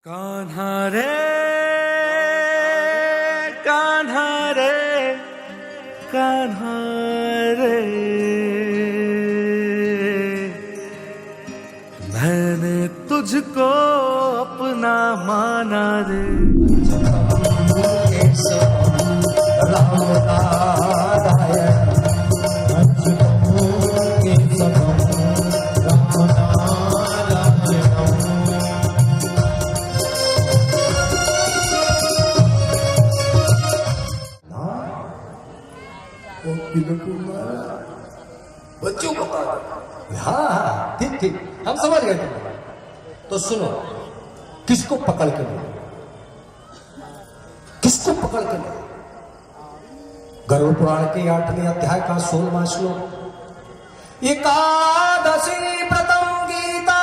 कान्हा रे कान्हा रे कान्हा रे, मैंने तुझको अपना माना रे। बच्चों को हाँ ठीक ठीक हम समझ गए। तो सुनो, किसको पकड़ के लो, किसको पकड़ के लो। गरुड़ पुराण के 8वें अध्याय का 16वां श्लोक, एकादशी व्रतम गीता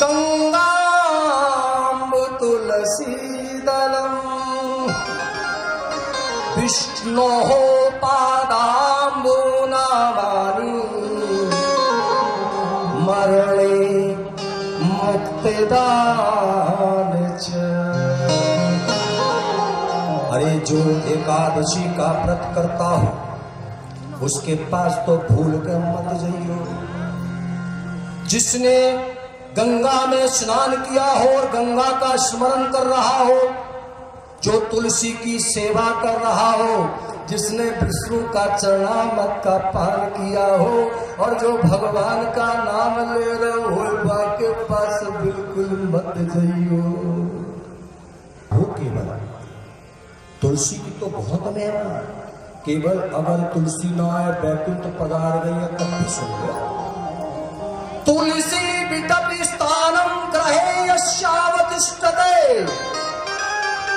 गंगाम्ब तुलसी दलम विष्णो पादाम्बुनामानि मरणे मुक्तिदान च। अरे जो एकादशी का व्रत करता हो उसके पास तो भूल के मत जाइयो। जिसने गंगा में स्नान किया हो और गंगा का स्मरण कर रहा हो, जो तुलसी की सेवा कर रहा हो, जिसने विष्णु का चरणामृत का पान किया हो और जो भगवान का नाम ले रहे हो, के पास बिल्कुल मत जाइयो। वो केवल तुलसी की तो बहुत महिमा, केवल अगर तुलसी ना आए बैकुंठ पधार गई है तब भी सुन लो। तुलसी वितपि स्थानम ग्रहे यस्यावतिष्ठते,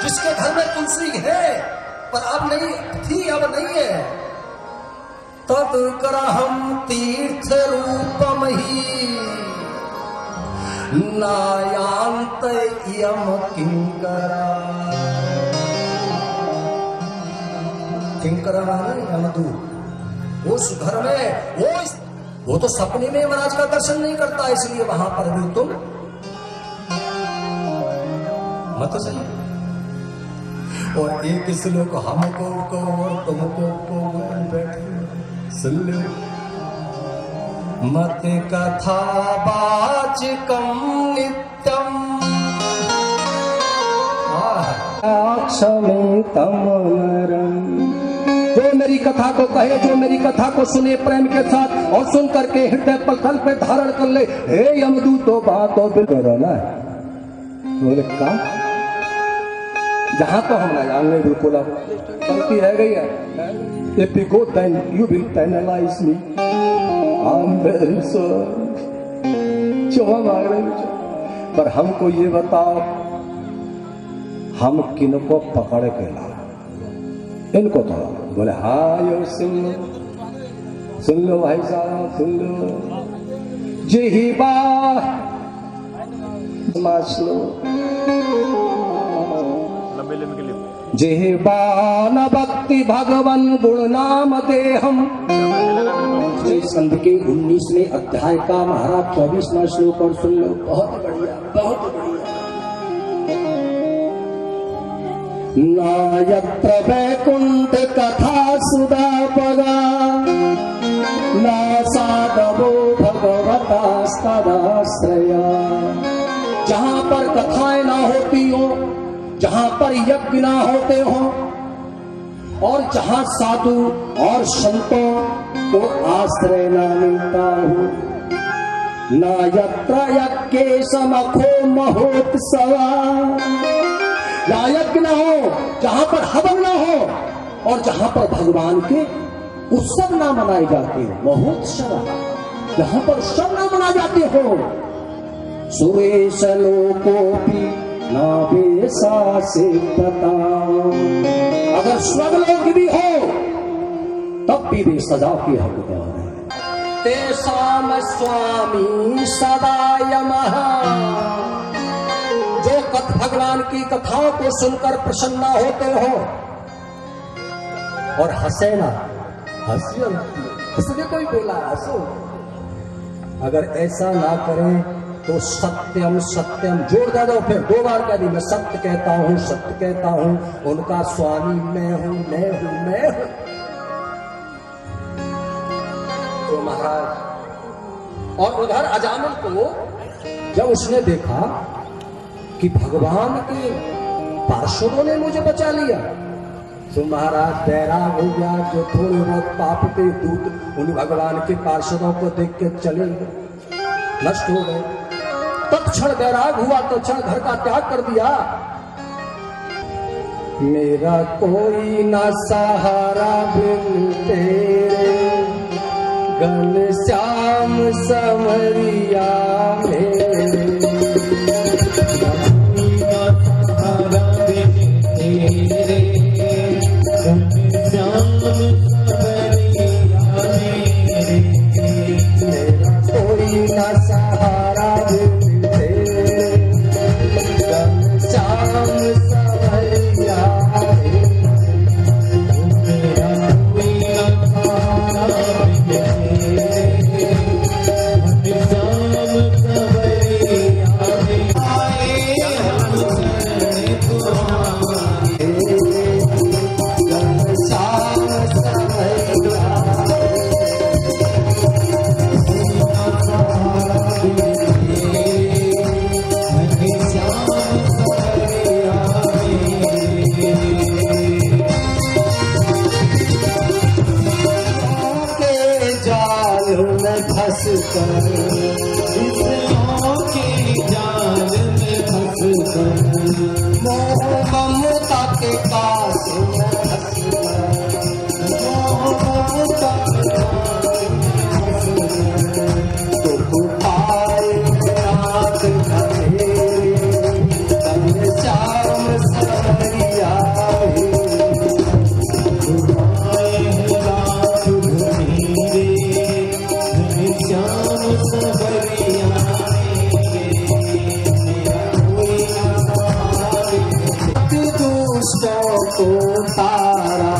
जिसके घर में तुलसी है पर अब नहीं थी, अब नहीं है, तद ग्रहम तीर्थ रूपम ही नायांत यम किंकरा। किंकरा माने यमदूत। उस घर में वो तो सपने में महाराज का दर्शन नहीं करता, इसलिए वहां पर भी तुम मत सही। और एक श्लोक हमको को और तुमको को बैठे सुन लो। मत कथा वाचिकं नित्यम क्षमेतम नरम। जो मेरी कथा को कहे, जो मेरी कथा को सुने प्रेम के साथ और सुन करके हृदय पलकल पे धारण कर ले, हे यमदूत तो बात तो बिल्कुल ना है। बोले कहा जहां तो हम ना जान रहे, बिल्कुल अब गलती रह गई है। If you go then you will penalize me. I'm very sorry. क्षमा मांग रहे हैं। पर हमको ये बताओ, हम किनको पकड़ के ला? इनको तो बोले हाँ यो सुन लो भाई साहब, सुन लो। जी बात लो जेहबान भक्ति भगवन गुण नाम देहम। स्कंद के 19वें अध्याय का महाराज 24वां श्लोक और सुन लो। बहुत बढ़िया, बहुत बढ़िया। ना यत्र वैकुंठ कथा सुधा पदा, ना साधवो भगवता सदाश्रया। जहां पर कथाएं ना होती हो, जहां पर यज्ञ ना होते हो और जहां साधु और संतों को आश्रय ना मिलता हो, ना यत्र यज्ञे समखो महोत्सवा। जहां यज्ञ ना हो, जहां पर हवन ना हो और जहां पर भगवान के उत्सव ना मनाए जाते हो, महोत्सव, जहां पर उत्सव ना मनाए जाते हो। सुरेश लोकोपि ना बेसा से पता। अगर स्वर्गलोक भी हो तब भी वे सजा की हकदार है। तेसाम स्वामी सदा यमः। जो भगवान की कथाओं को सुनकर प्रसन्न होते हो और हंसे ना, हंसिए, इसलिए कोई बोला हंसो। अगर ऐसा ना करें तो सत्यम सत्यम जोड़ दे दो, फिर 2 बार कह दी, मैं सत्य कहता हूं, सत्य कहता हूं, उनका स्वामी मैं हूं, मैं हूं, मैं हूं। तो महाराज, और उधर अजामिल को जब उसने देखा कि भगवान के पार्षदों ने मुझे बचा लिया, तो महाराज बैराग हो गया। जो थोड़े बहुत पाप के दूत उन भगवान के पार्षदों को देख के चले गए, नष्ट हो गए। तत्क्षण बैराग हुआ, तत्क्षण घर का त्याग कर दिया। मेरा कोई ना सहारा बिन तेरे, घनश्याम समरिया मेरे। ममता के कास में तो पाए रात घनेरे, घनश्याम समरिया को तारा,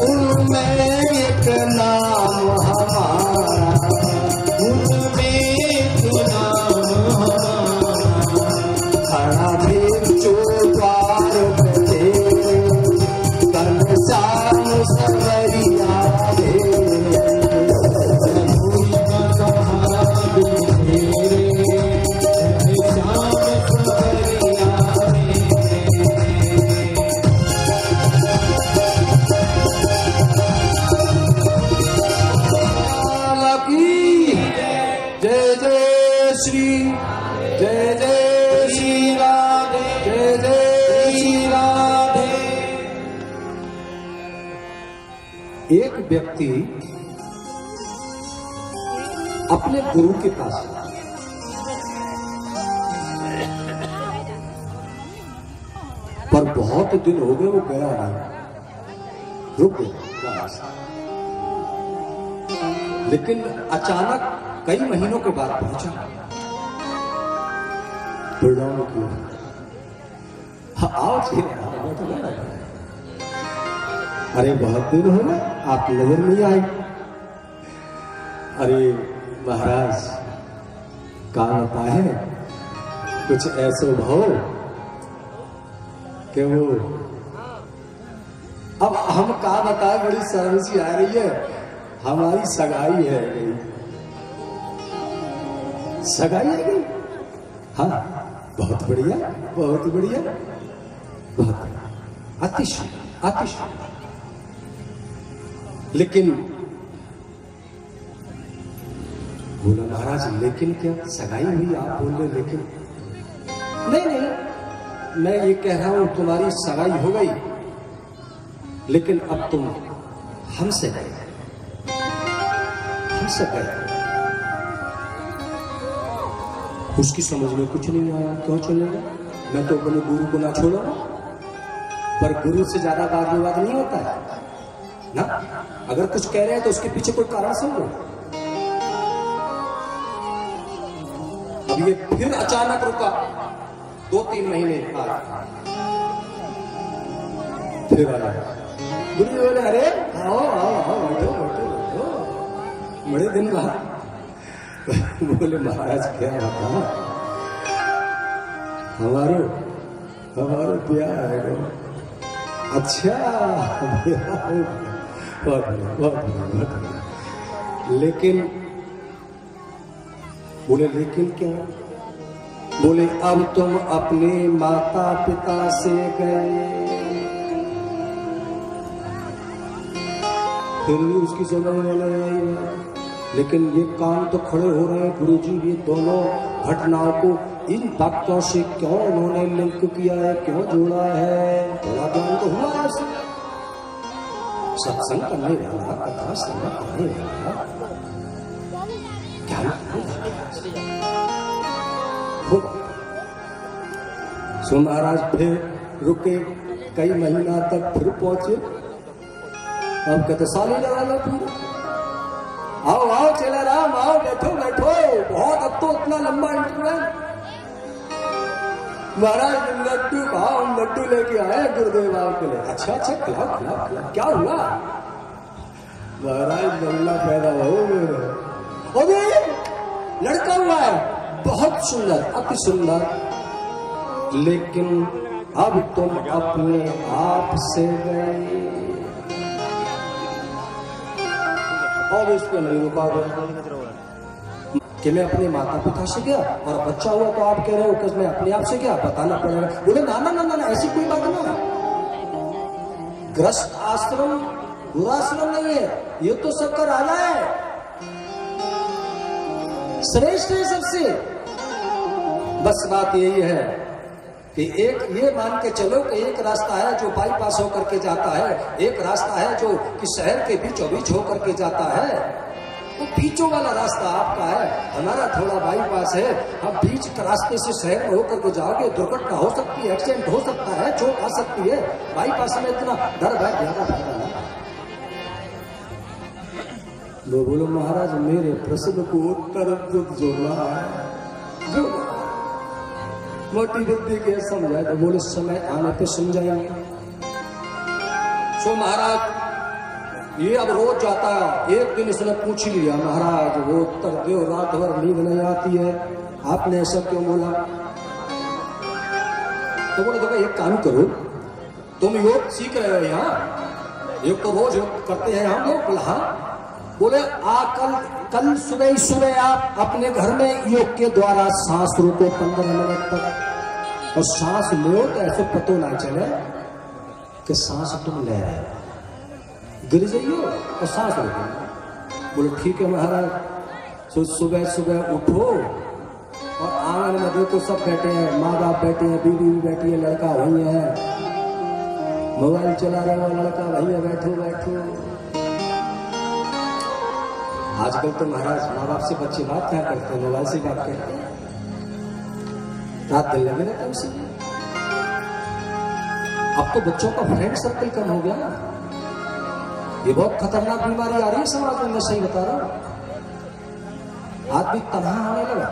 उनमें एक नाम हमारा, उनमें एक नाम हमारा। खड़ा भिक्षु द्वार पे तेरे, घनश्याम समरिया एक व्यक्ति अपने गुरु के पास, पर बहुत दिन हो गए वो गया नहीं, रुक गया। लेकिन अचानक कई महीनों के बाद पहुंचा, प्रणाम किया, आओ तो अरे बहुत दिन हो गए, आप नजर नहीं आए। अरे महाराज का होता है, कुछ ऐसे भाव कि वो अब हम का बताए, बड़ी शर्म सी आ रही है। हमारी सगाई है गई, सगाई है गई। हाँ बहुत बढ़िया, बहुत बढ़िया, बहुत अतिशय अतिशय। लेकिन बोला महाराज लेकिन क्या, सगाई हुई आप बोल रहे लेकिन? नहीं नहीं, मैं ये कह रहा हूं तुम्हारी सगाई हो गई, लेकिन अब तुम हमसे गए, हमसे गए। उसकी समझ में कुछ नहीं आया, क्यों चलेगा, मैं तो अपने गुरु को ना छोड़ा, पर गुरु से ज्यादा वाद विवाद नहीं होता है ना। अगर कुछ कह रहे हैं तो उसके पीछे कोई कारण समझो। अब ये फिर अचानक रुका, 2-3 महीने बाद फिर आया। गुरु जी बोले अरे आओ आओ आओ, बैठो बैठो बैठो। बड़े दिन बाद बोले महाराज क्या बता, हमारो ब्याह है। अच्छा ब्याह हो गया, बहुत बढ़िया। लेकिन बोले लेकिन क्या? बोले अब तुम अपने माता पिता से गए। फिर भी उसकी समझ में नहीं आई। लेकिन ये काम तो खड़े हो रहे हैं गुरुजी, ये दोनों घटनाओं को इन वाक्यों से क्यों उन्होंने लिंक किया है, क्यों जोड़ा है? थोड़ा ज्ञान तो हुआ है। सत्संग करने वाला, कथा श्रवण करने वाला ज्ञान होगा। सो महाराज फिर रुके, कई महीना तक फिर पहुंचे। अब कहते साली लगा लो पूरा, आओ आओ चला राम, आओ बैठो बैठो, बहुत अब तो इतना लंबा इंटरव्यू। महाराज लड्डू खाओ, हम लड्डू लेके आए गुरुदेव के लिए। अच्छा अच्छा खिलाओ खिलाओ खिलाओ। क्या हुआ? महाराज लल्ला पैदा हो, अरे लड़का हुआ है, बहुत सुंदर, अति सुंदर। लेकिन अब तुम अपने आप से गए। अब इस पे नहीं रुका कि मैं अपने माता पिता से गया और बच्चा हुआ तो आप कह रहे हो कि मैं अपने आप से गया, बताना पड़ेगा। बोले ना ना ना ना, ऐसी कोई बात ना। ग्रस्त आश्रम बुराश्रम नहीं है, ये तो सबका राला है, श्रेष्ठ है सबसे। बस बात यही है कि एक ये मान के चलो कि एक रास्ता है जो बाईपास होकर के जाता है, एक रास्ता है जो कि शहर के बीचों बीच होकर के जाता है। वो बीचों वाला रास्ता आपका है, हमारा थोड़ा बाईपास है। हम बीच के रास्ते से शहर में होकर के जाओगे, दुर्घटना हो सकती है, एक्सीडेंट हो सकता है, चोट आ सकती है। बाईपास में इतना डर भय ज्यादा फायदा नहीं। लो बोलो महाराज मेरे प्रश्न को उत्तर जोड़ना है, जो मोटी बुद्धि के समझाए तो बोले समय आने पे समझाएंगे। सो महाराज ये अब रोज जाता है। एक दिन इसने पूछ लिया, महाराज वो उत्तर दो, रात भर नींद नहीं आती है, आपने ऐसा क्यों बोला? तो बोले देखो एक काम करो, तुम योग सीख रहे हो यहाँ, योग तो रोज योग करते हैं हम लोग। बोला हाँ। बोले कल सुबह सुबह आप अपने घर में योग के द्वारा सांस रोको 15 मिनट तक, और सांस लो तो ऐसे पतो ना चले कि सांस तुम ले रहे हो, गिर जाइयो और सांस रोको। बोले ठीक है महाराज। तो सुबह सुबह उठो और आंगन में देखो सब बैठे हैं, माँ बाप बैठे हैं, बीवी भी बैठी है, लड़का वही है, मोबाइल चला रहे हो, लड़का वही है, बैठो बैठो। आजकल तो महाराज माँ बाप से बच्चे बात क्या करते हैं, मोबाइल से बात करते हैं, रात दिन लगे रहते हैं उसी। अब तो बच्चों का फ्रेंड सर्कल कम हो गया ना, ये बहुत खतरनाक बीमारी आ रही है समाज में, मैं सही बता रहा हूं। आदमी तनहा होने लगा।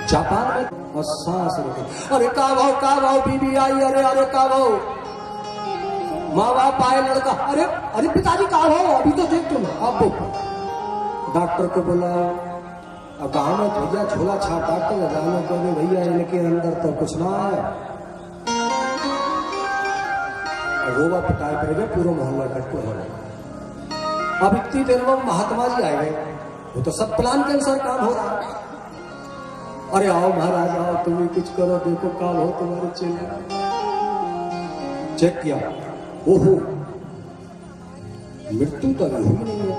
जापान में और सांस रोके, अरे का भाव बीबी आई, अरे अरे का भाव, माँ बाप आए, लड़का अरे अरे पिताजी कहा हो, अभी तो देख तुम। अब डॉक्टर को बोला, अब गाँव में भैया झोला छाप डॉक्टर गाँव को भैया इनके अंदर तो कुछ ना आया, रोवा पिटाई पड़ेगा, पूरा मोहल्ला इकट्ठा हो रहा। अब इतनी देर में महात्मा जी आए गए, वो तो सब प्लान के अनुसार काम हो रहा है। अरे आओ महाराज आओ, तुम्हें कुछ करो, देखो काल हो तुम्हारे चेले। चेक किया, ओहो मृत्यु तो अभी हुई नहीं है,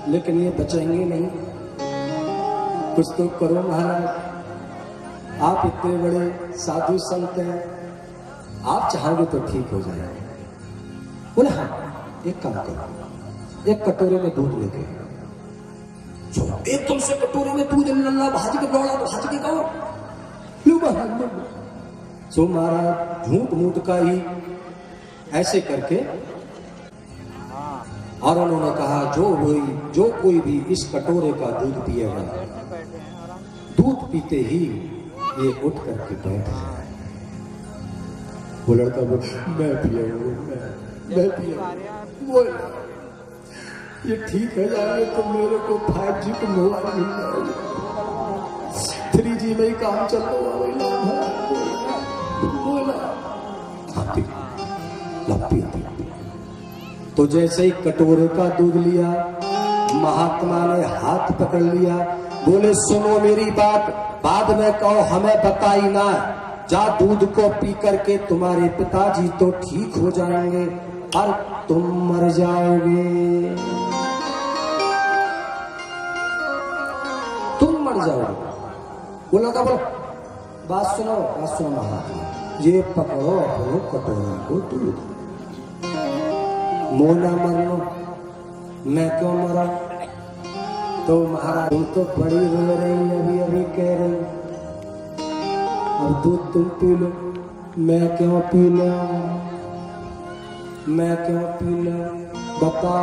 लेकिन ये बचेंगे नहीं, कुछ तो करो महाराज। आप इतने बड़े साधु संत हैं, आप चाहोगे तो ठीक हो जाएगा। बोले हाँ एक काम करो, एक कटोरे में दूध लेके एकदम से कटोरे में दूध लल्ला भाज के दौड़ा, भाज के कहो सो महाराज झूठ मूठ का ही ऐसे करके, और उन्होंने कहा जो कोई भी इस कटोरे का दूध पिएगा, दूध पीते ही ये उठ करके बैठ जाए। वो लड़का मैं पिया, ये ठीक है जाएंगे तो मेरे को 5G का मोबाइल मिल जाएगा, 3G में ही काम चल रहा है। तो जैसे ही कटोरे का दूध लिया, महात्मा ने हाथ पकड़ लिया, बोले सुनो मेरी बात, बाद में कहो हमें बताई ना, जा दूध को पी करके तुम्हारे पिताजी तो ठीक हो जाएंगे और तुम मर जाओगे, तुम मर जाओगे। बोला था बोलो बात सुनो महात्मा, ये पकड़ो अपने कटोरे को दूध, मोना मरनो, मैं क्यों मरा? तो महाराज तुम तो बड़ी रो रही, अभी कह रही, अब दूध तुम पी लो, मैं क्यों पी लो, मैं क्यों पी लो, बता।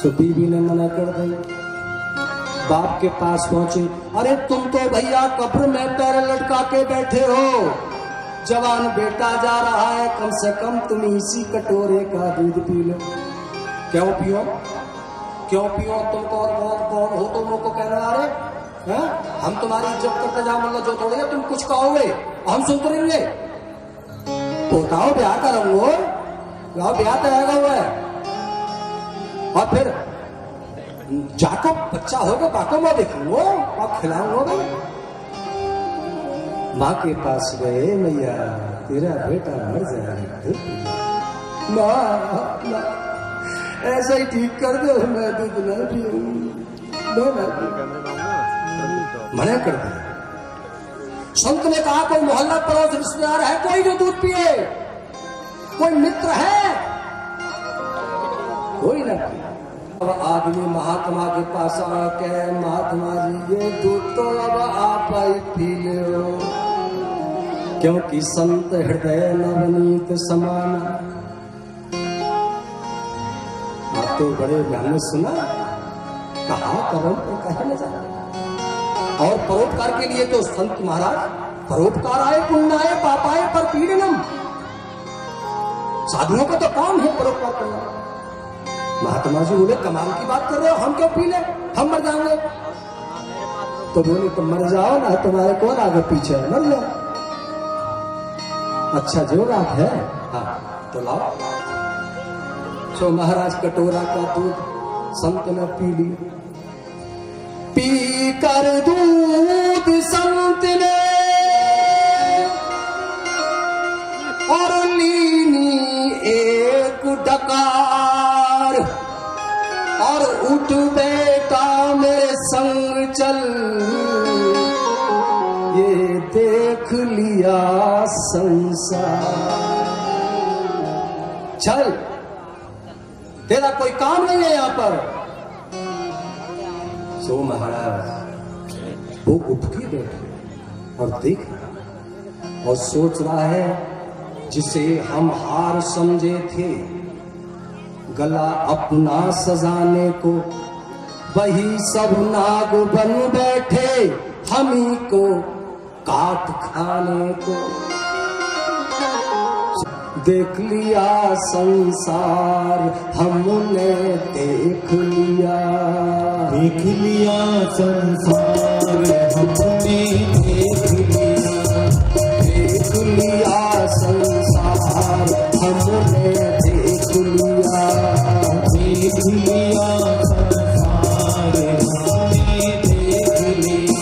तो बीवी ने मना कर दी, बाप के पास पहुंचे, अरे तुम तो भैया कब्र में पैर लटका के बैठे हो, जवान बेटा जा रहा है, कम से कम तुम इसी कटोरे का दूध पी लो। क्यों पियो, क्यों पियो? तुम कौन हो तुम लोग को कहने वाले हैं? हम तुम्हारी इज्जत करते जा, मतलब जो थोड़े तुम कुछ कहोगे हम सुनते रहेंगे। बताओ ब्याह करूंगो, ब्याह तैयार हुआ है, और फिर जाको बच्चा होगा, बाको मैं देखूंगो और खिलाऊंगा। माँ के पास गए, मैया तेरा बेटा मर जाएगा, माँ ऐसा ही ठीक कर दो, मैं दूध ना पीऊंगी, मना कर दिया। संत ने कहा कोई मोहल्ला पड़ोस रिश्तेदार है कोई जो दूध पिए, कोई मित्र है, कोई ना पिए। अब आदमी महात्मा के पास आ के, महात्मा जी ये दूध तो अब आप ही पी लो, क्योंकि संत हृदय नवनीत समान। आप तो बड़े हमने सुना, कहा करो तो कहे न जाए, और परोपकार के लिए तो संत महाराज परोपकार आए पुण्याय पापाय पर पीड़नम, साधुओं का तो काम है परोपकार करना। महात्मा जी बोले कमाल की बात कर रहे हो, हम क्यों पी ले, हम मर जाएंगे। तो बोले तो मर जाओ ना, तुम्हारे कौन आगे पीछे है, मर जाओ। अच्छा जो बात है, हाँ तो लाओ। तो महाराज कटोरा का दूध संत ने पी लिया, पी कर दूध संत ने और लीनी एक डकार, और उठ बेटा मेरे संग चल, ये देख लिया संसार। चल तेरा कोई काम नहीं है यहाँ पर। सो महाराज वो उठ के बैठे और देख और सोच रहा है, जिसे हम हार समझे थे गला अपना सजाने को, वही सब नाग बन बैठे हमी को काट खाने को। देख लिया संसार हमने, देख लिया संसार हमने, देख लिया संसार हमने, देख लिया संसार हमने देख लिया,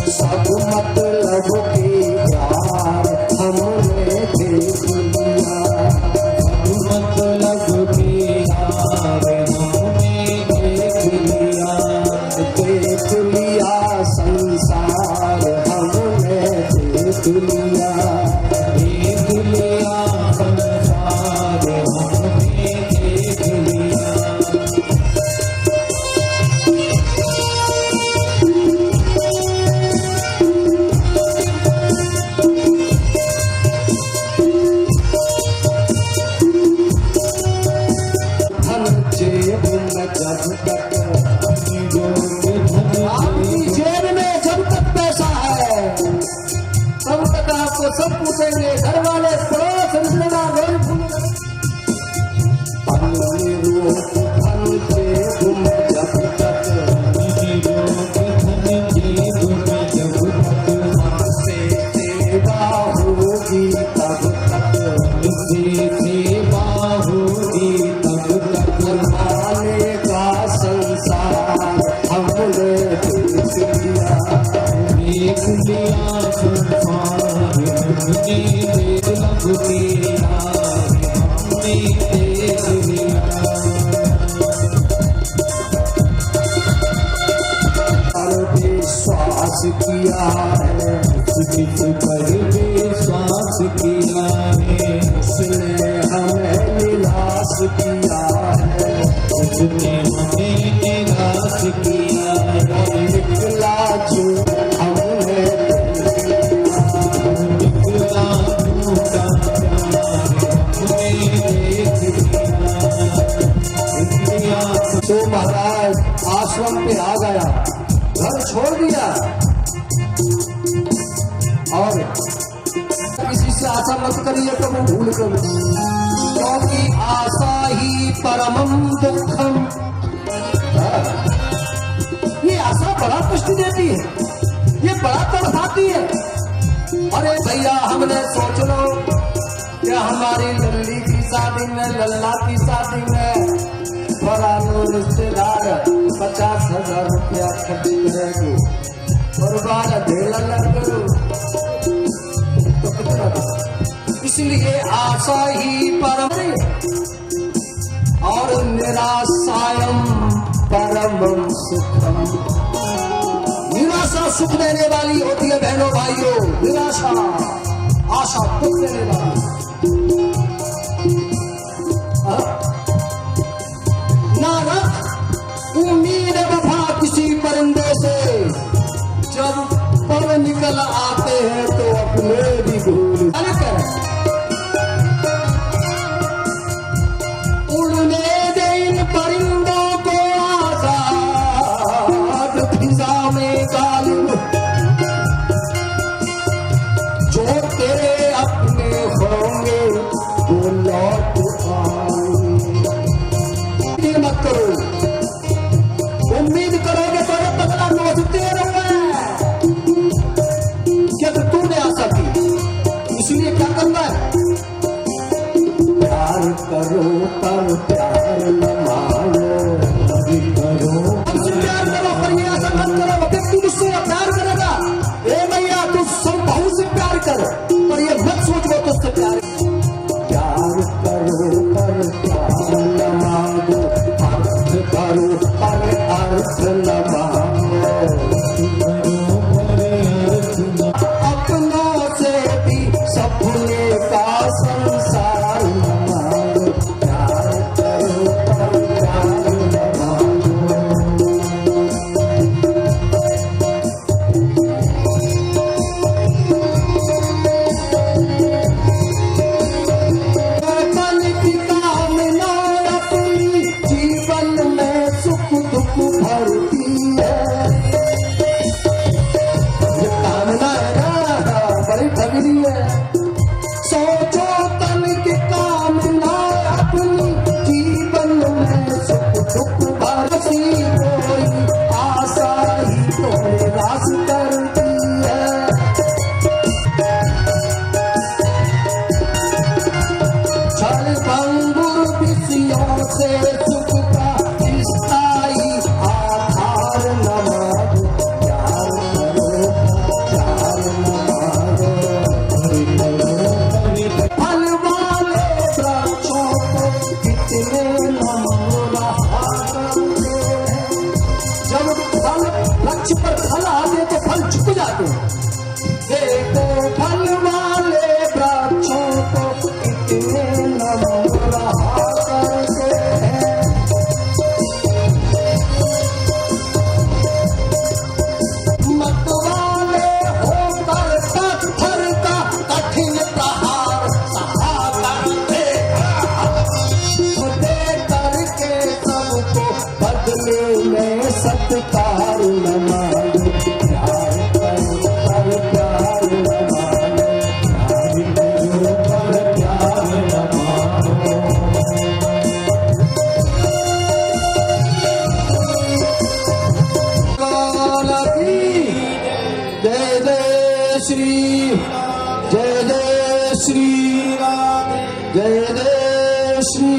सब मतलब के प्यार हमने देख लिया, मतलब के यार हमने देख लिया, देख लिया संसार हमने देख लिया, संसार हमने देख लिया। सब पूछेंगे, घर वाले पड़ोस रिश्तेदार रोज उसने हमें निराश किया, निकला जो हमने निकला झूठा प्यार हमने देख लिया। तो महाराज आश्रम पे आ गया, घर छोड़ दिया और किसी से आशा मत करिए तो वो भूल कर, क्योंकि आशा ही परमम दुखम। ये आशा बड़ा कष्ट देती है, ये बड़ा तड़पाती है। अरे भैया हमने सोच लो कि हमारी लल्ली की शादी में, लल्ला की शादी में फलानो रिश्तेदार 50,000 रुपया खर्च करेंगे और 12 ढेला लग तो कितना था? इसलिए आशा ही परम और निराशायम परम सुखम। निराशा सुख देने वाली होती है बहनों भाइयों, निराशा आशा दुख देने वाली। ना रख उम्मीद वफा किसी परिंदे से, जब पर निकल आते हैं तो अपने भी भूल कर। उड़ने दे इन परिंदों को आजाद फिजा में गालिब, जो तेरे अपने होंगे वो लौट आएंगे। मत करो, उम्मीद करोगे तो बदला नोचते रहोगे। क्या तो तूने आशा की, इसलिए क्या करना है? प्यार करो पर प्यार न मानो, करो हमसे प्यार करो पर ये आशा मत करो व्यक्ति मुझसे प्यार करेगा। ए भैया तू सब बहू से प्यार कर, पर ये मत सोच वो तुझसे प्यार। प्यार करो पर प्यार न मांगो, अर्थ करो पर अर्थ न मांगो। अपनों से भी सपने का संसार न मांगो, प्यार करो पर प्यार न मांगो। मन की कामना अपनी जीवन में सुख दुख भरती है। ये कामना है ना, बड़ी ठगरी है। सोचो तन की कामना अपनी जीवन में सुख दुख भरती, कोई आशा ही तो निराश करती है। छल भंगुर विषयों से सुख का स्थायी आधार न मांगो, प्यार करो प्यार न मांगो। फल वाले वृक्षों को कितने नमूना करते हैं, जब फल वृक्ष पर फल आते तो फल झुक जाते हैं। देखो फल वाले वृक्षों को कितने नमूना करते हैं। मत वाले होकर पत्थर का कठिन प्रहार सहा करते दे करके सबको बदले में सत्कार न मांगो, प्यार करो पर प्यार न मांगो, प्यार करो पर प्यार न मांगो। जय जय श्री, जय जय श्री, जय जय श्री।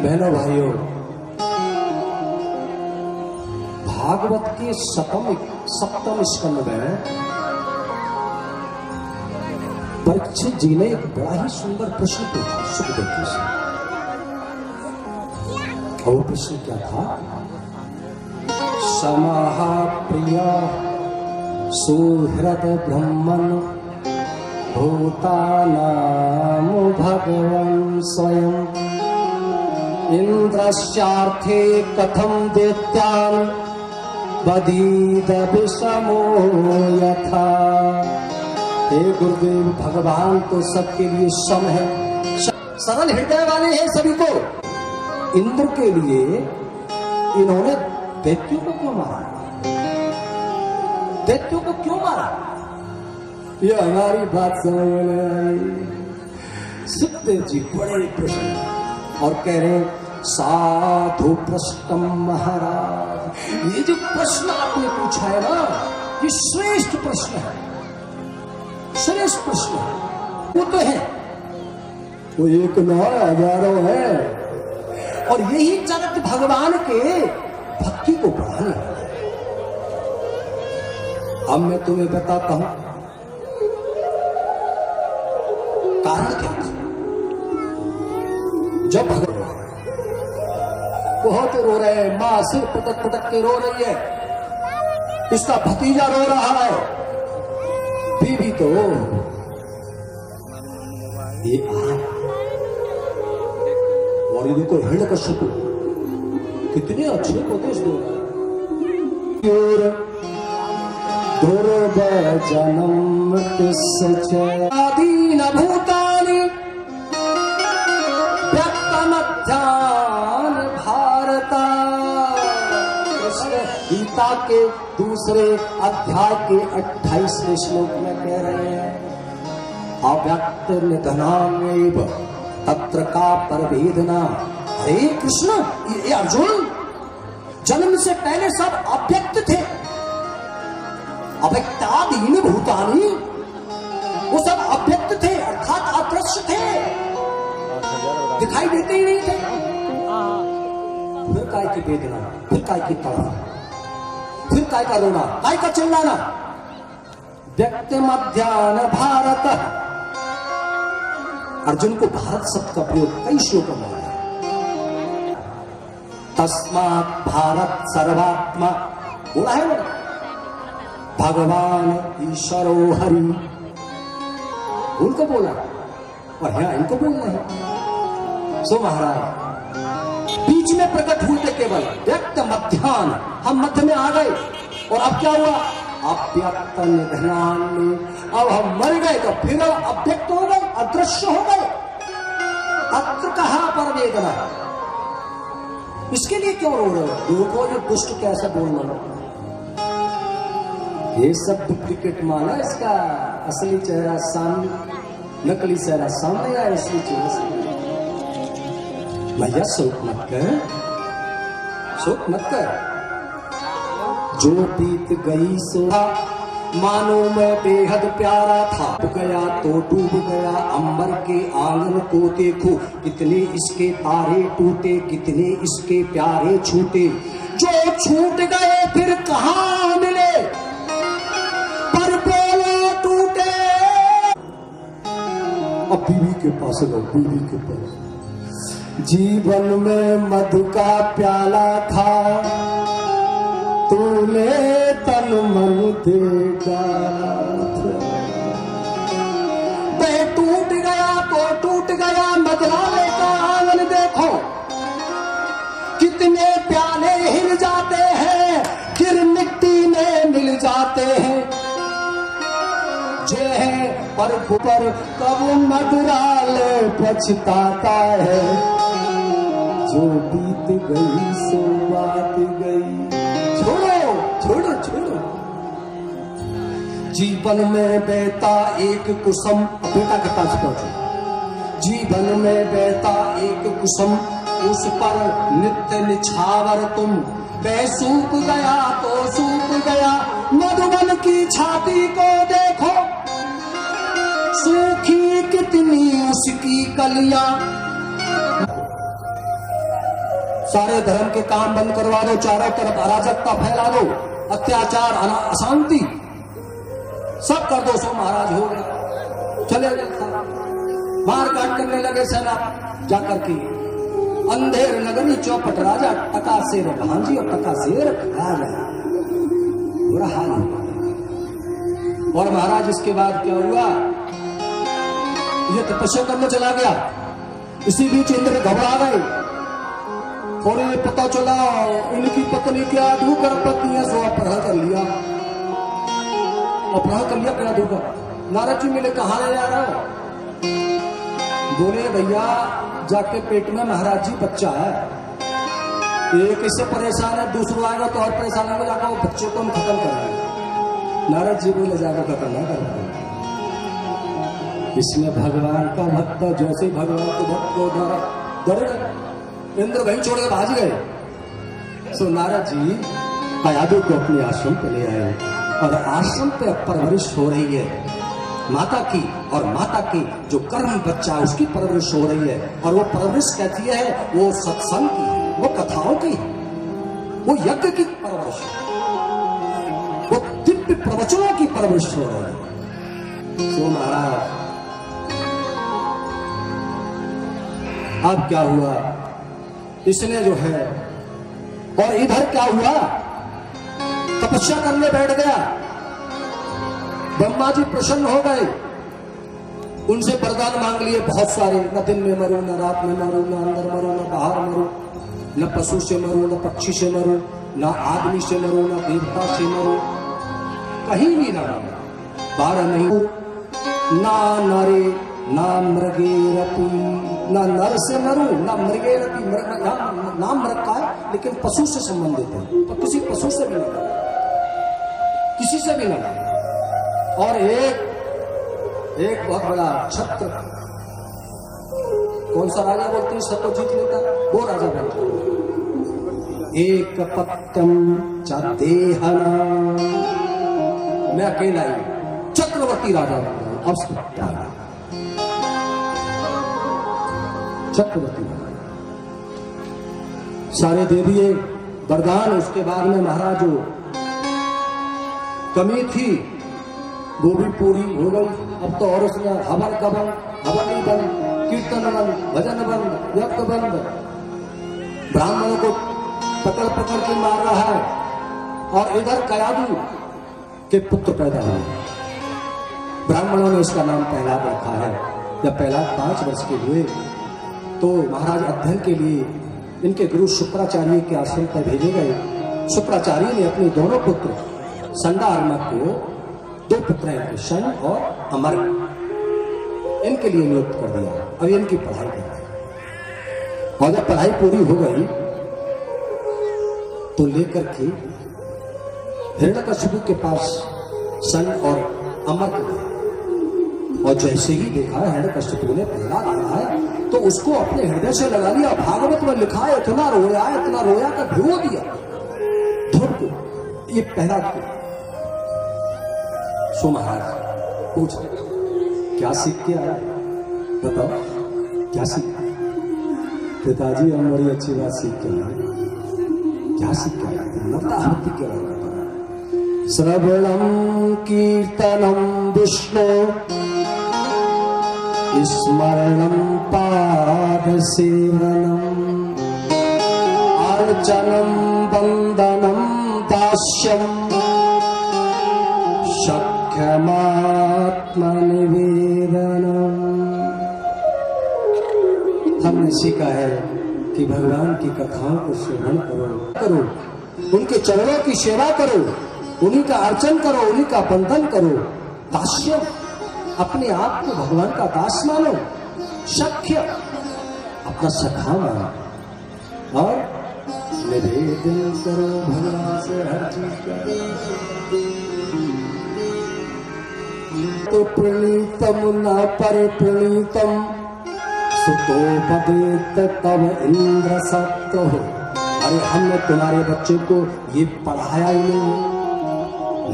बहनों भाइयों, भागवत के सप्तम स्कंद में परीक्षित जी ने एक बड़ा ही सुंदर प्रश्न पूछा सुखदेव जी से। और वो प्रश्न क्या था? समाहा प्रिय सुहृद ब्रह्मन भूतानां भगवन् स्वयं इंद्रश्चार्थे कथं दैत्यान् बदीद विषमो यथा। हे गुरुदेव, भगवान तो सबके लिए सम है, सरल हृदय वाले हैं सभी को। इंद्र के लिए इन्होंने दैत्यों को क्यों मारा? दैत्यों को क्यों मारा? ये हमारी बात समझ में नहीं आई। सुखदेव जी बड़े प्रश्न और कह रहे हैं, साधु प्रश्नम महाराज, ये जो प्रश्न आपने पूछा है ना, ये श्रेष्ठ प्रश्न है, श्रेष्ठ प्रश्न है। वो तो है, वो एक न हजारों है, और यही जगत भगवान के भक्ति को बढ़ाने वाला है। अब मैं तुम्हें बताता हूं कारण क्या था। जब भगवान बहुत रो रहे हैं, मां सिर पटक पटक के रो रही है, इसका भतीजा रो रहा है, बीवी तो ये और ये देखो हिरण्यकश्यप कितने अच्छे उपदेश दे रहा है। दुर्वचनम आदीन भूतानि व्यक्तमध्यान भारता। गीता के दूसरे अध्याय के 28वें श्लोक में कह रहे हैं, अव्यक्त निधनामेव तत्र का परभेदना। अरे कृष्ण, ये अर्जुन, जन्म से पहले सब अव्यक्त थे, अव्यक्तादीन भूतानि, वो सब अव्यक्त थे, अर्थात अदृश्य थे, दिखाई देते ही नहीं थे। फिर काय की वेदना, फिर काय की तड़प, फिर काय का रोना, काय का चिल्लाना। व्यक्त मध्यान भारत, अर्जुन को भारत शब्द का प्रयोग कई श्लोकों में है। तस्मात् भारत सर्वात्मा, बोला है ना, भगवान ईश्वरो हरि, उनको बोला, और यहाँ इनको बोलना है। सो महाराज बीच में प्रकट हुए थे केवल व्यक्त मध्यान, हम मध्य में आ गए, और अब क्या हुआ? अव्यक्त निधनान में, अब हम मर गए तो फिर अव्यक्त हो गए, अदृश्य हो गए। तत्र कहाँ पर वेदना? इसके लिए क्यों रो रहे हो? देखो ये दुष्ट कैसे बोलना, ये सब डुप्लीकेट माना, इसका असली चेहरा सामने, नकली चेहरा सामने आया, असली चेहरा सामने। भैया शोक मत कर, शोक मत कर। जो बीत गई सो मानो मैं बेहद प्यारा था, गया तो डूब गया अंबर के आंगन को देखो, कितने इसके तारे टूटे, कितने इसके प्यारे छूटे। जो छूट गए फिर कहाँ मिले, पर बोलो टूटे। अब बीवी के पास लो, बीवी के पास। जीवन में मधु का प्याला था, तूने तन मन दे डाला था। मैं टूट गया तो टूट गया, मदराले का आंगन देखो, कितने प्याले हिल जाते हैं, फिर मिट्टी में मिल जाते हैं। जे है पर कब मदराले पछताता है, जो बीत गई सो बात गई। छोड़ो छोड़ो छोड़ो। जीवन में बहता एक कुसुम, बेटा के पास पहुंचो। जीवन में बहता एक कुसुम, उस पर नित्य निछावर तुम। वह सूख गया तो सूख गया, मधुबन की छाती को देखो, सूखी कितनी उसकी कलियां। सारे धर्म के काम बंद करवा दो, चारों तरफ अराजकता फैला दो, अत्याचार अशांति सब कर दो। सो महाराज हो गए, चले गए, मार काट करने लगे सेना जाकर के। अंधेर नगरी चौपट राजा, टका शेर भांजी और टका शेर राजा, बुरा हाल हुआ। और महाराज इसके बाद क्या हुआ? ये तपस्या करने चला गया। इसी बीच इंद्र घबरा गए और ये पता चला इनकी पत्नी क्या धूकर पत्नी है, सो अपहरण कर लिया। अपहरण कर लिया क्या धूकर। नारद जी मिले, कहा ले जा रहा हो? बोले भैया जाके पेट में महाराज जी बच्चा है, एक इससे परेशान है, दूसरा आएगा तो और परेशान होगा, जाकर वो बच्चे को हम खत्म करेंगे। नारद जी बोले जाकर खत्म ना कर पाए। इसमें भगवान का भक्त जैसे ही भगवान के भक्त को डर गए, इंद्र वहीं छोड़ के भाग गए। सो नारद जी कयादु को अपने आश्रम पे ले आए और आश्रम पे परवरिश हो रही है माता की, और माता की जो कर्म बच्चा है उसकी परवरिश हो रही है। और वो परवरिश कहती है वो सत्संग की, वो कथाओं की, वो यज्ञ की परवरिश, वो दिव्य प्रवचनों की परवरिश हो रही है। सो महाराज अब क्या हुआ, इसने जो है, और इधर क्या हुआ, तपस्या करने बैठ गया। ब्रह्मा जी प्रसन्न हो गए, उनसे वरदान मांग लिए बहुत सारे, न दिन में मरो, न रात में मरो, न अंदर मरो, न बाहर मरो, न पशु से मरो, न पक्षी से मरो, न आदमी से मरो, न देवता से मरो, कहीं भी ना मरो, 12 नहीं, ना नरे ना मृगेरपि, ना नर से मरो ना मृगेरपि, नाम रखा है लेकिन पशु से संबंधित है, तो किसी पशु से भी ना, किसी से भी ना। और एक बहुत बड़ा छत्र, कौन सा राजा बोलते हैं सब तो जीत लेता, वो राजा बोलते हैं एक पत्यम चेहना, मैं अकेला ही चक्रवर्ती राजा बन गया। अब चक्रवर्ती सारे दे दिए वरदान। उसके बाद में महाराज जो कमी थी वो भी पूरी हो गई। अब तो और उसने हवन कवन, हवनी बंद, कीर्तन बंद, भजन बंद, यज्ञ बंद, ब्राह्मणों को पकड़ पकड़ के मार रहा है। और इधर कयादु के पुत्र पैदा हुए, ब्राह्मणों ने इसका नाम प्रहलाद रखा है। जब प्रहलाद 5 वर्ष के हुए तो महाराज अध्ययन के लिए इनके गुरु शुक्राचार्य के आश्रम पर भेजे गए। शुक्राचार्य ने अपने दोनों पुत्र संडा अर्मक को, 2 पुत्र हैं शन और अमर, इनके लिए नियुक्त कर दिया। अब इनकी पढ़ाई कर रहे। और जब पढ़ाई पूरी हो गई तो लेकर के हिरण्यकशिपु के पास सन और अमर को गए। और जैसे ही देखा हिरण्यकशिपु ने पहला लिया है तो उसको अपने हृदय से लगा लिया। भागवत में लिखा है इतना रोया का भिगो दिया धूप को, ये पहला को। सो महाराज पूछ क्या सीख के आया, बताओ क्या सीख? पिताजी हम बड़ी अच्छी बात सीख के आए। क्या सीख के आए? नवताहति के बारे में श्रवणम कीर्तनम विष्णु स्मरणम पाद सेवनम अर्चनम वंदनम दास्यम सख्यमात्मनिवेदनम। हमने सीखा है कि भगवान की कथाओं को श्रवण करो, उनके चरणों की सेवा करो, उन्हीं का अर्चन करो, उन्हीं का बंधन करो। दास्य, अपने आप को भगवान का दास मानो। सख्य, अपना सखा मानो। और निवेदन करो भगवान से हर चीज का। तो प्रणीतम न पर प्रणीतम सुतोपदेत तव इंद्र सत्तो। अरे हमने तुम्हारे बच्चे को ये पढ़ाया ही नहीं,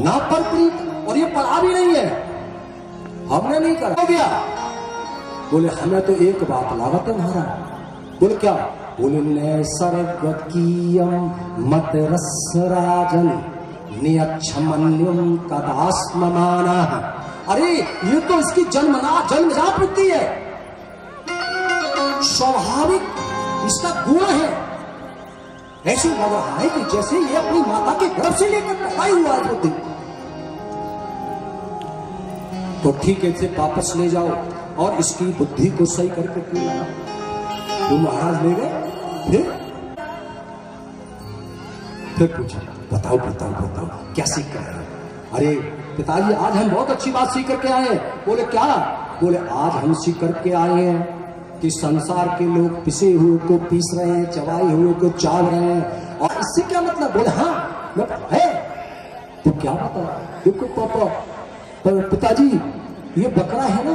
ना पर प्रीत, और ये पढ़ा भी नहीं है, हमने नहीं करा। हो गया। बोले हमें तो एक बात लागत है महाराज। बोले क्या? बोले नैसर्गीयम मत रस राजन नियच्छमन्यम कदास्ममाना। अरे ये तो इसकी जन्मजात वृत्ति है, स्वाभाविक इसका गुण है। ऐसे लग रहा है कि जैसे ये अपनी माता के गर्भ से लेकर पैदा हुआ है। तो ठीक है, इसे वापस ले जाओ और इसकी बुद्धि को सही करके क्यों लाओ। वो महाराज ले गए। फिर पूछा, बताओ बताओ बताओ क्या सीख कर आए? अरे पिताजी, आज हम बहुत अच्छी बात सीख करके आए हैं। बोले क्या? बोले आज हम सीख करके आए हैं कि संसार के लोग पिसे हुए को पीस रहे हैं, चबाए हुए को चाव रहे हैं, और इससे क्या मतलब? बोले हाँ मैं है। तो क्या बता? देखो पापा, पिताजी, ये बकरा है ना,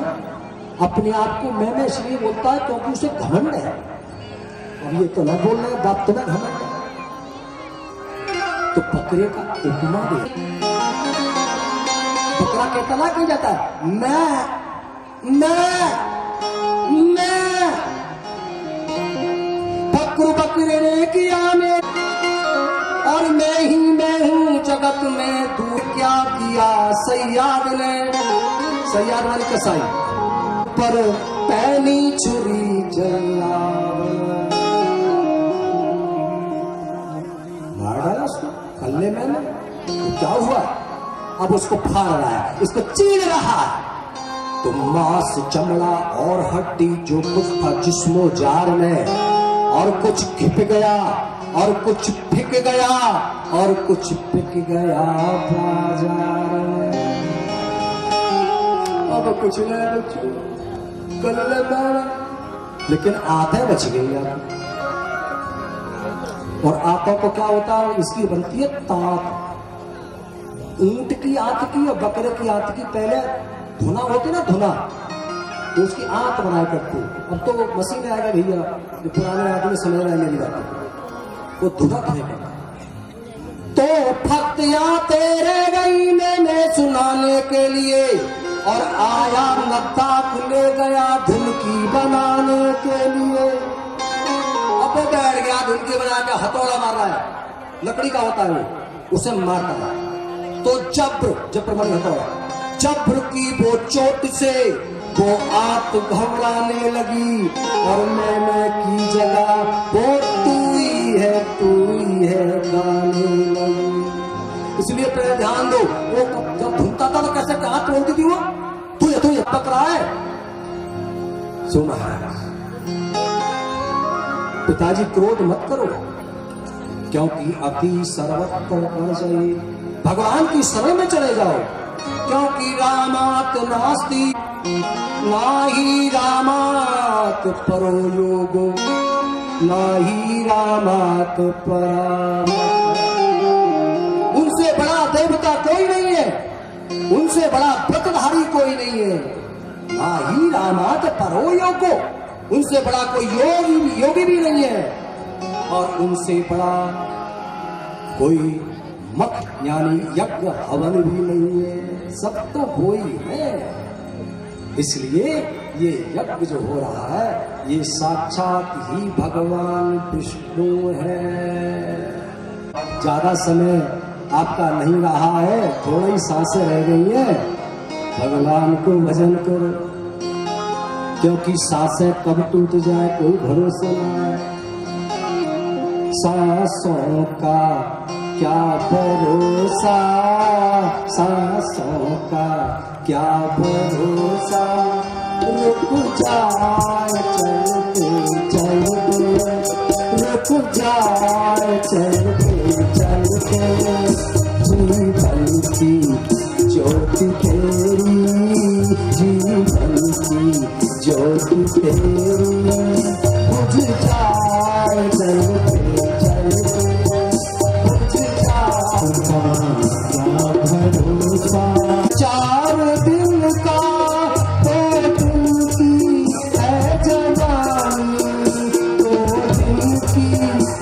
अपने आप को मैं इसलिए बोलता है क्योंकि उसे घमंड है। अब ये तो ना बोल रहे बाप, तो ना घमंड है। तो बकरे का उपमा दे। बकरा कहता ना क्यों जाता है, मैं बकरे ने किया मैं, और मैं हूँ जगत में, तू क्या किया सैयाद ने। सैयाद वाली कसाई पर पैनी छुरी मार डाला उसको कल्ले में। तो क्या हुआ? अब उसको फाड़ रहा है, इसको चीर रहा है। तो मांस, चमड़ा और हड्डी जो कुछ था जिस्मो जार में, और कुछ खिप गया और कुछ फिक गया और कुछ पिक गया बाजार में। अब कुछ नहीं कल्ले में, लेकिन आते बच गई यार। और आंतों को क्या होता है? इसकी बनती है ताक। ऊंट की आंत की और बकरे की आंत की पहले धुना होती ना, धुना, तो उसकी आंत बनाया करती। अब तो मशीन आएगा भैया, जो पुराने आदमी समझ में नहीं जाती, वो धुना धुएगा। तो फक्तियां तेरे गई मैंने सुनाने के लिए, और आया नत्ताक ले गया धुनकी बनाने के लिए। अब वो बैठ गया धुनकी बना के हथौड़ा मार रहा है, लकड़ी का होता है वो, उसे मारता है। तो जब्र मारी हथौड़ा, जब्र की वो चोट से वो आंत घबराने लगी, और मैं की जगह वो तू ही है गाने लगी। इसलिए पहले ध्यान दो, वो जब धुनता था तो कैसे हाथ बोलती थी वो, तू ये पकड़ा है। सो महाराज, पिताजी क्रोध मत करो, क्योंकि अति सर्वत्र जाइए, भगवान की शरण में चले जाओ। क्योंकि रामात नास्ति नाही रामात परो योगो, नाही रामात परा। उनसे बड़ा देवता कोई नहीं है, उनसे बड़ा व्रतधारी कोई नहीं है। नाही रामात परो योगो, उनसे बड़ा कोई योगी भी नहीं है, और उनसे बड़ा कोई मत यानी यज्ञ हवन भी नहीं है। सब तो वो ही है। इसलिए ये यज्ञ जो हो रहा है, ये साक्षात ही भगवान विष्णु है। ज्यादा समय आपका नहीं रहा है, थोड़ी सांसें रह गई है, भगवान को भजन करो, क्योंकि सांसें कब टूट जाए कोई भरोसा ना है। सांसों का क्या भरोसा, सांसों का क्या भरोसा, रुक जाए चलते चलते, रुक जाए चलते चलते, जीवन की ज्योति तेरी, जीवन की ज्योति तेरी, बुझ जाए चलते चलते, भरोसा। 4 दिन का तो दिन की है जवानी, 2 दिन की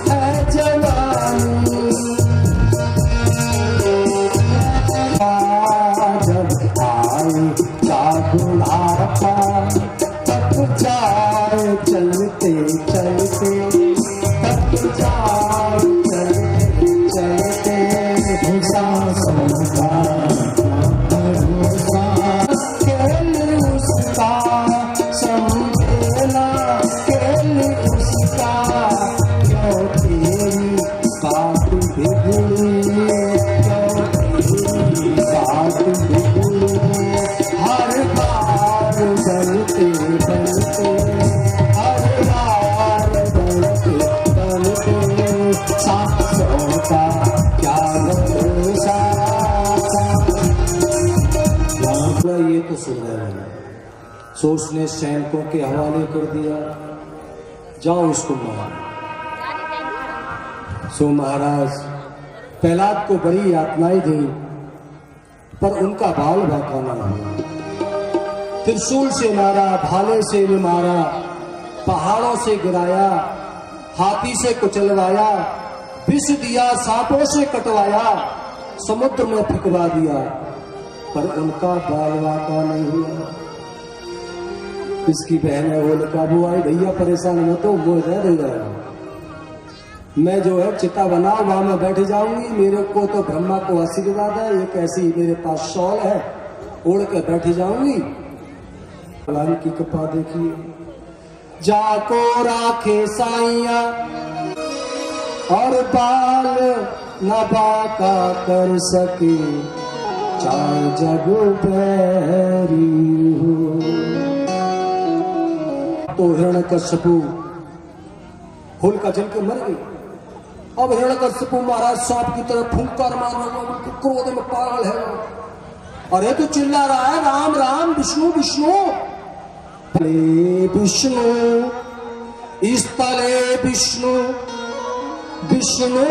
है जवानी। जब आए का बुढ़ापा, तब जाए चलते चलते, तब जाए चलते चलते, सांसों का भरोसा। खेल उसका समझेना, खेल उसका, क्यों तेरी बात बिगड़ी, क्यों तेरी बात बिगड़ी। हर सो उसने सैनिकों के हवाले कर दिया, जाओ उसको मारो। सो महाराज प्रहलाद को बड़ी यातनाएं दी, पर उनका बाल बाका ना हुआ। त्रिशूल से मारा, भाले से भी मारा, पहाड़ों से गिराया, हाथी से कुचलवाया, विष दिया, सांपों से कटवाया, समुद्र में फेंकवा दिया, पर उनका बाल बाका नहीं हुआ। इसकी बहन है होलिका, वो आई भैया परेशान मत हो, वो रह जाएगा, मैं जो है चिता बनाओ वहां में बैठ जाऊंगी, मेरे को तो ब्रह्मा को आशीर्वाद है, एक ऐसी मेरे पास शॉल है, ओढ़ के बैठ जाऊंगी। भगवान की कृपा देखिए, जाको राखे साइया और बाल न बाका कर सके, चाहे जग बैरी हो। तो हिरण्यकश्यपु होलिका जल के मर गई। अब हिरण्यकश्यपु महाराज सांप की तरह फुंकार मार रहा है, क्रोध में पागल है। अरे तो चिल्ला रहा है राम राम, विष्णु विष्णु। विष्णु स्थले विष्णु, विष्णु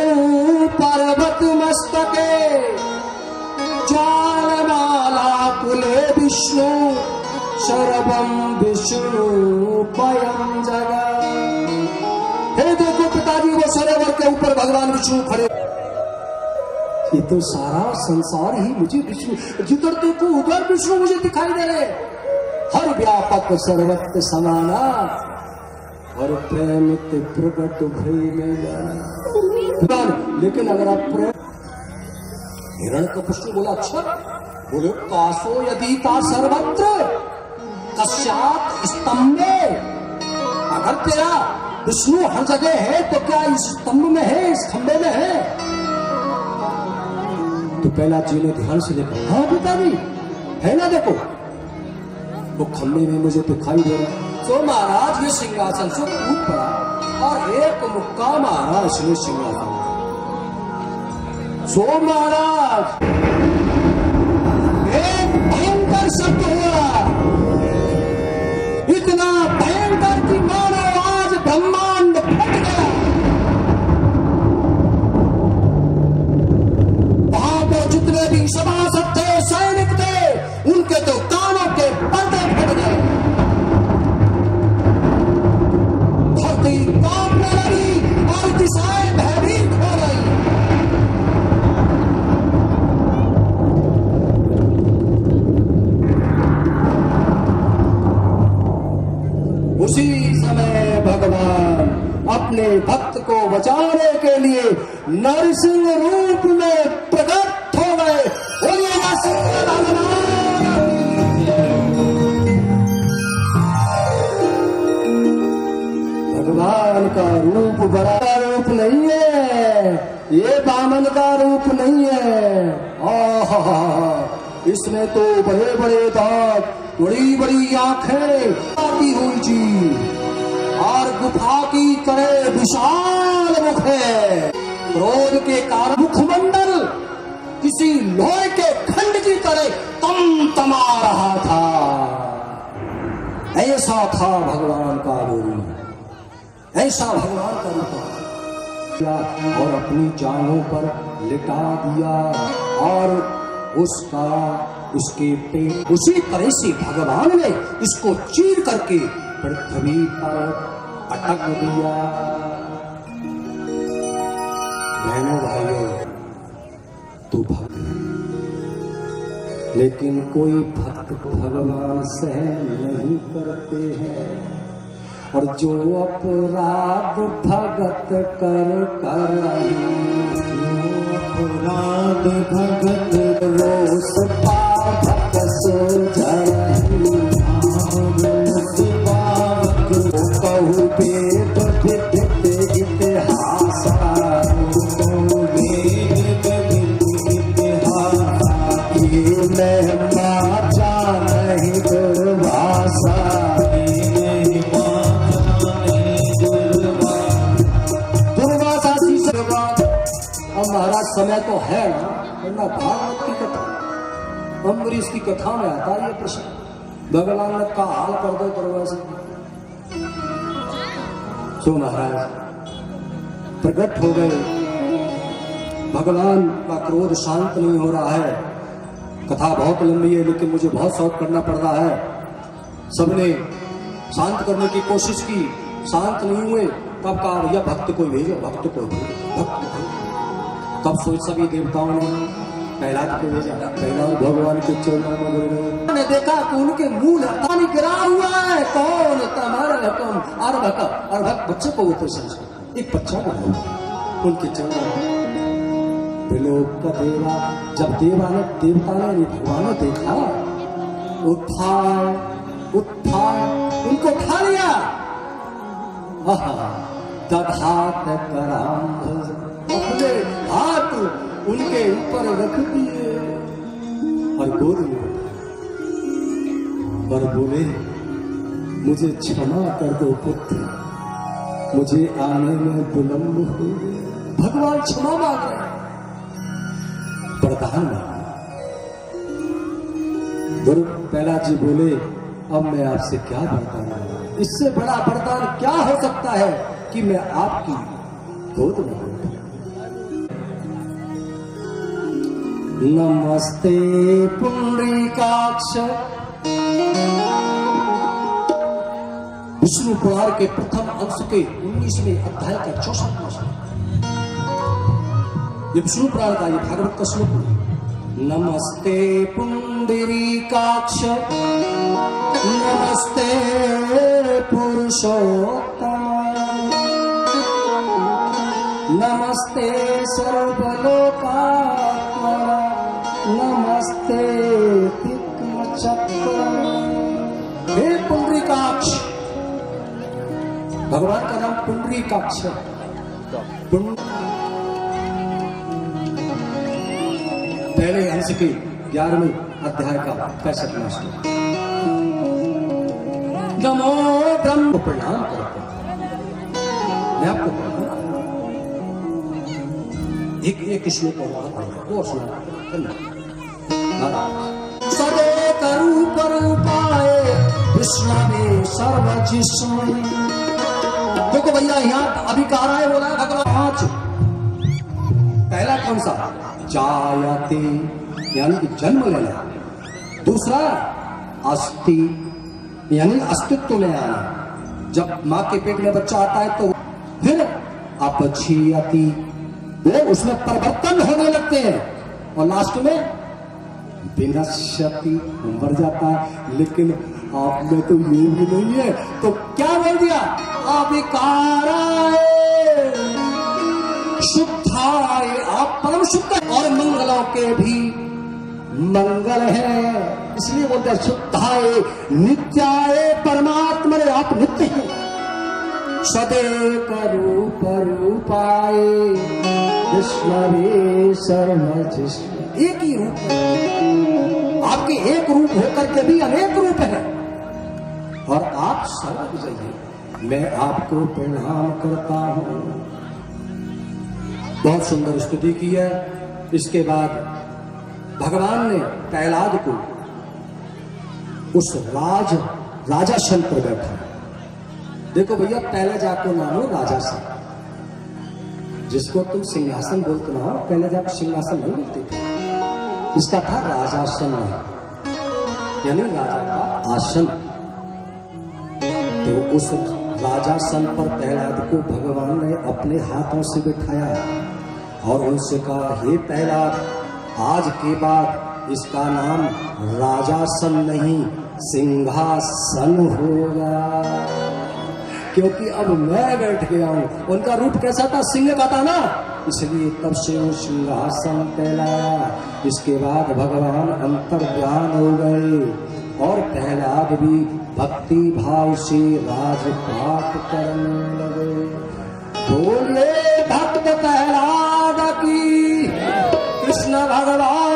पर्वत मस्तके, ज्वालमाला कुले विष्णु, सर्वम विष्णु पयं जगत्। हे देखो पिताजी, वो सरोवर के ऊपर भगवान विष्णु खड़े। ये तो सारा संसार ही मुझे विष्णु, जिधर देखो उधर विष्णु मुझे दिखाई दे रहे। हर व्यापक सर्वत्र समाना, और प्रेम ते प्रकट भय में जाना। लेकिन अगर आप प्रेम, हिरण्यकश्यप बोला अच्छा, बोले कासो यदि का सर्वत्र कश्यात स्तंभे, अगर तेरा विष्णु हर जगह है तो क्या इस स्तंभ में है, इस खंबे में है? तो प्रहलाद जी ने ध्यान से देखा, हाँ पिताजी है ना, देखो वो खंबे में मुझे दिखाई दे रहा। तो महाराज ये सिंहासन से कूद पड़ा और एक मुक्का मारा इसने सिंहासन। सो महाराज एक भयंकर शब्द हुआ, इतना भयंकर कि मानो आज ब्रह्मांड फट गया। वहां पर जितने भी सभासद थे, सैनिक थे, उनके तो कानों के पर्दे फट गए। धरती कांपने लगी और दिशाएं भयभीत हो गई। उसी समय भगवान अपने भक्त को बचाने के लिए नरसिंह रूप में प्रकट हो गए। बोलिए नरसिंह भगवान। भगवान का रूप बड़ा रूप नहीं है, ये बामन का रूप नहीं है। इसमें तो बड़े बड़े दांत, बड़ी बड़ी आंखें, आती हुई जी और गुफा की तरह विशाल मुख है। क्रोध के कारण मुखमंडल किसी लोहे के खंड की तरह तमा रहा था। ऐसा था भगवान का रूप, ऐसा भगवान का रूप। और अपनी जांघों पर लिटा दिया और उसके पेट, उसी तरह से भगवान ने इसको चीर करके पृथ्वी पर अटक दिया। बहनों भाइयों, तू भक्त है, लेकिन कोई भक्त भगवान सहन नहीं करते हैं। और जो अपराध भगत कर अपराध भगत रोष पावक सो जरहि, कहु वेद विदित इतिहास, ये महिमा जानहि दुर्वासा। महाराज समय तो है ना, वरना भागवत की कथा, अम्बरीश की कथा में आता है ये प्रश्न। भगवान ने का हाल कर दो दरवाजे। सो महाराज प्रकट हो गए। भगवान का क्रोध शांत नहीं हो रहा है। कथा बहुत लंबी है लेकिन मुझे बहुत शॉर्ट करना पड़ रहा है। सबने शांत करने की कोशिश की, शांत नहीं हुए। तब कहा भैया भक्त को भेजो, भक्त को भेजो, भक्त को। तब सोच सभी देवताओं ने प्रहलाद को भेजा। प्रहलाद भगवान के चरणों में गिर गए। मैंने देखा कि उनके मुंह पानी गिरा हुआ है। कौन? अर्भक बच्चे को उतर संस्कृत एक बच्चा को उनके चरणों में विलोक का देवा। जब देवता ने भगवान ने देखा, उत्थान उनको उठा लिया। दधात कराम्भज, अपने हाथ उनके ऊपर रख दिए और गोद में और बोले मुझे क्षमा कर दो पुत्र, मुझे आने में विलंब हो गया। भगवान क्षमा मांग रहे हैं, वरदान मांग। गुरु प्रहलाद जी बोले अब मैं आपसे क्या वरदान मांगूं? इससे बड़ा वरदान क्या हो सकता है कि मैं आपकी गोद में बैठूं। नमस्ते पुंडरीकाक्ष। विष्णु पुराण के प्रथम अंश के 19वें अध्याय का 64वां श्लोक। ये विष्णु पुराण का ये भागवत का श्लोक है। नमस्ते पुंडरीकाक्ष, नमस्ते पुरुषोत्तम, नमस्ते सर्वलोकात्मन, नमस्ते तिक्मचक्र। हे पुंडरीकाक्ष, भगवान का नाम पुंडरीकाक्ष। पहले अंश के 11वें अध्याय का 65वां श्लोक। नमो ब्रह्म को प्रणाम करते हैं। मैं आपको एक श्लोक और सुना। सदेक रूप रूपाय विष्णवे सर्वजिष्णु। देखो भैया यहाँ अभी कह रहा है, बोला भगवान 5। पहला कौन सा? जायते यानी कि जन्म लेना। दूसरा अस्ति यानी अस्तित्व में आना। जब माँ के पेट में बच्चा आता है तो फिर अपक्षीयति, वो उसमें परिवर्तन होने लगते हैं और लास्ट में विनश्यति, मर जाता है। लेकिन आप में तो ये भी नहीं है, तो क्या बोल दिया? अविकाराय शुद्धाय, आप परम शुद्ध और मंगलों के भी मंगल है। इसलिए बोलते हैं शुद्धाय नित्याय परमात्मा, आप नित्य हैं। सदैक रूप रूपाय विष्णवे सर्वजिष्णु। एक ही रूप है, आपके एक रूप होकर के भी अनेक रूप है और आप सर्वविजयी। मैं आपको प्रणाम करता हूं। बहुत सुंदर स्तुति की है। इसके बाद भगवान ने प्रहलाद को उस राजासन पर बैठा। देखो भैया, पहले जाको नाम हो राजासन। जिसको तुम सिंहासन बोलते ना हो, पहले जाको सिंहासन नहीं बोलते थे। इसका था राजासन, यानी राजा का आसन। तो उस राजासन पर प्रहलाद को भगवान ने अपने हाथों से बिठाया और उनसे कहा, हे प्रहलाद, आज के बाद इसका नाम राजासन नहीं सिंहासन होगा, क्योंकि अब मैं बैठ गया हूं। उनका रूप कैसा था? सिंह का था ना, इसलिए तब से वो सिंहासन कहलाया। इसके बाद भगवान अंतर्ध्यान हो गए और प्रहलाद भी भक्ति भाव से राजपाट करने लगे। बोलिए भक्त प्रहलाद की, कृष्ण भगवान